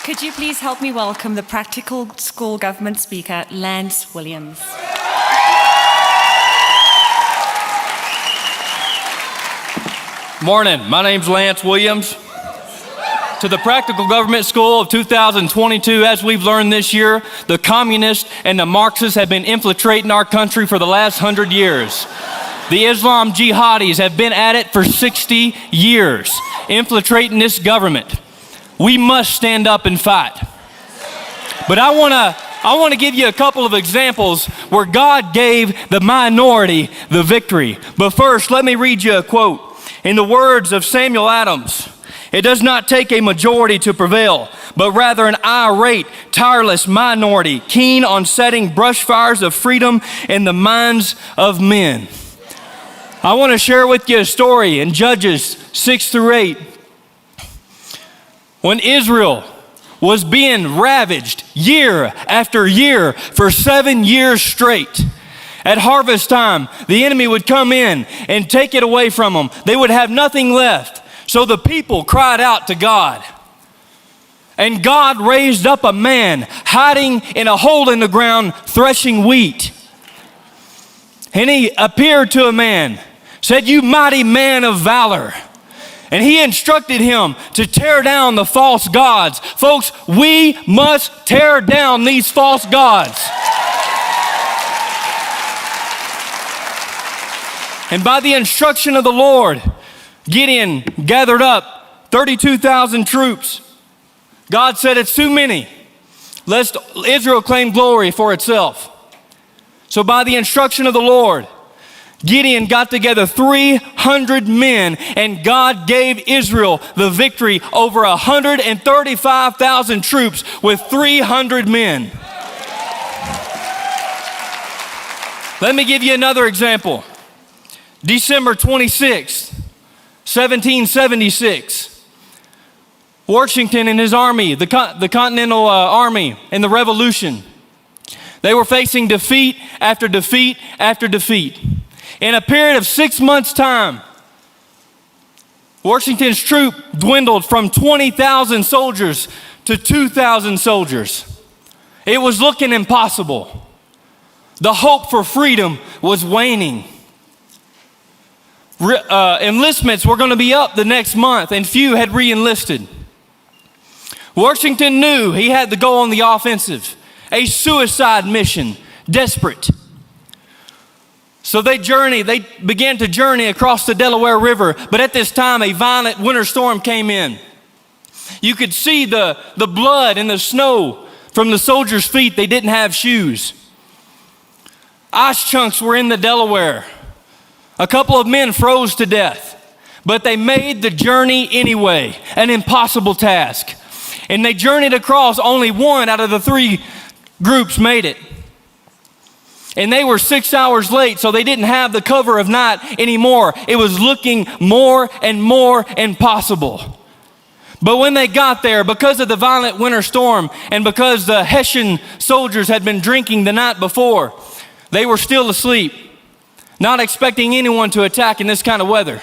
Could you please help me welcome the Practical School Government Speaker, Lance Williams. Morning, my name's Lance Williams. To the Practical Government School of 2022, as we've learned this year, the communists and the Marxists have been infiltrating our country for the last 100 years. The Islam jihadis have been at it for 60 years, infiltrating this government. We must stand up and fight. But I want to give you a couple of examples where God gave the minority the victory. But first, let me read you a quote. In the words of Samuel Adams, "It does not take a majority to prevail, but rather an irate, tireless minority, keen on setting brush fires of freedom in the minds of men." I want to share with you a story in Judges 6-8. When Israel was being ravaged year after year for 7 years straight, at harvest time, the enemy would come in and take it away from them. They would have nothing left. So the people cried out to God. And God raised up a man hiding in a hole in the ground, threshing wheat. And he appeared to a man, said, "You mighty man of valor." And he instructed him to tear down the false gods. Folks, we must tear down these false gods. And by the instruction of the Lord, Gideon gathered up 32,000 troops. God said, "It's too many, lest Israel claim glory for itself." So by the instruction of the Lord, Gideon got together 300 men, and God gave Israel the victory over 135,000 troops with 300 men. Let me give you another example. December 26th, 1776. Washington and his army, the Continental Army and the Revolution, they were facing defeat after defeat after defeat. In a period of 6 months' time, Washington's troop dwindled from 20,000 soldiers to 2,000 soldiers. It was looking impossible. The hope for freedom was waning. Enlistments were going to be up the next month, and few had re-enlisted. Washington knew he had to go on the offensive, a suicide mission, desperate. So they began to journey across the Delaware River, but at this time a violent winter storm came in. You could see the blood and the snow from the soldiers' feet. They didn't have shoes. Ice chunks were in the Delaware. A couple of men froze to death, but they made the journey anyway, an impossible task. And they journeyed across. Only one out of the 3 groups made it. And they were 6 hours late, so they didn't have the cover of night anymore. It was looking more and more impossible. But when they got there, because of the violent winter storm and because the Hessian soldiers had been drinking the night before, they were still asleep, not expecting anyone to attack in this kind of weather.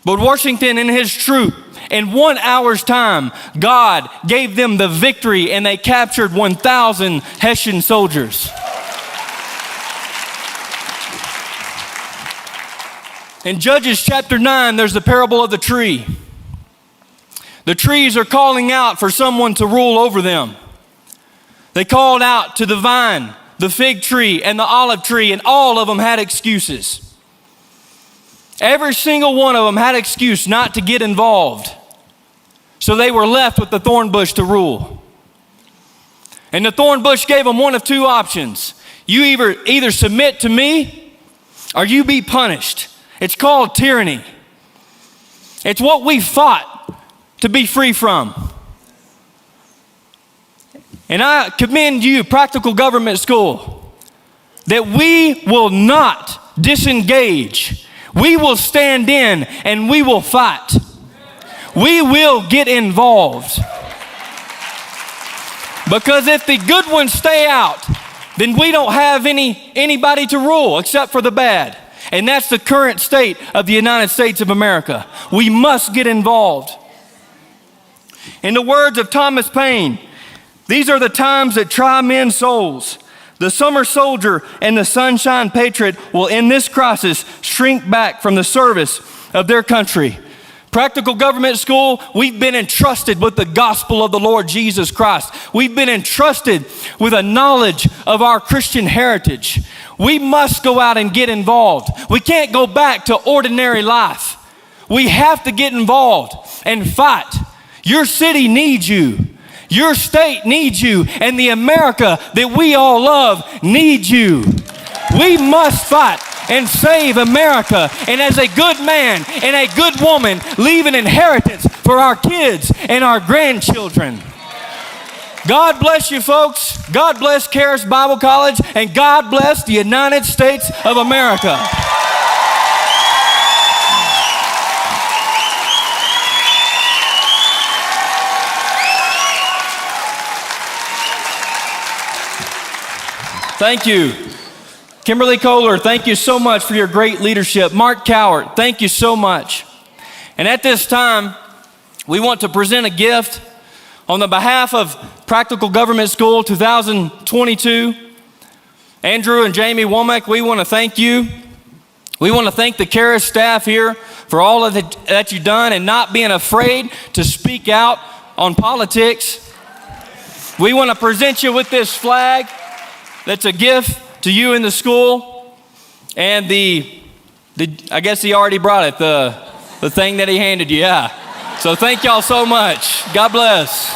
But Washington and his troop, in 1 hour's time, God gave them the victory, and they captured 1,000 Hessian soldiers. In Judges chapter 9, there's the parable of the tree. The trees are calling out for someone to rule over them. They called out to the vine, the fig tree, and the olive tree, and all of them had excuses. Every single one of them had an excuse not to get involved. So they were left with the thorn bush to rule. And the thorn bush gave them one of 2 options. You either submit to me or you be punished. It's called tyranny. It's what we fought to be free from. And I commend you, Practical Government School, that we will not disengage. We will stand in and we will fight. We will get involved. Because if the good ones stay out, then we don't have anybody to rule except for the bad. And that's the current state of the United States of America. We must get involved. In the words of Thomas Paine, these are the times that try men's souls. The summer soldier and the sunshine patriot will, in this crisis, shrink back from the service of their country. Practical Government School, we've been entrusted with the gospel of the Lord Jesus Christ. We've been entrusted with a knowledge of our Christian heritage. We must go out and get involved. We can't go back to ordinary life. We have to get involved and fight. Your city needs you. Your state needs you. And the America that we all love needs you. We must fight and save America, and as a good man and a good woman, leave an inheritance for our kids and our grandchildren. God bless you folks. God bless Charis Bible College, and God bless the United States of America. Thank you. Kimberly Kohler, thank you so much for your great leadership. Mark Cowart, thank you so much. And at this time, we want to present a gift on the behalf of Practical Government School 2022. Andrew and Jamie Womack, we want to thank you. We want to thank the Charis staff here for all of that you've done and not being afraid to speak out on politics. We want to present you with this flag that's a gift to you in the school, and I guess he already brought it, the thing that he handed you, yeah. So thank y'all so much. God bless.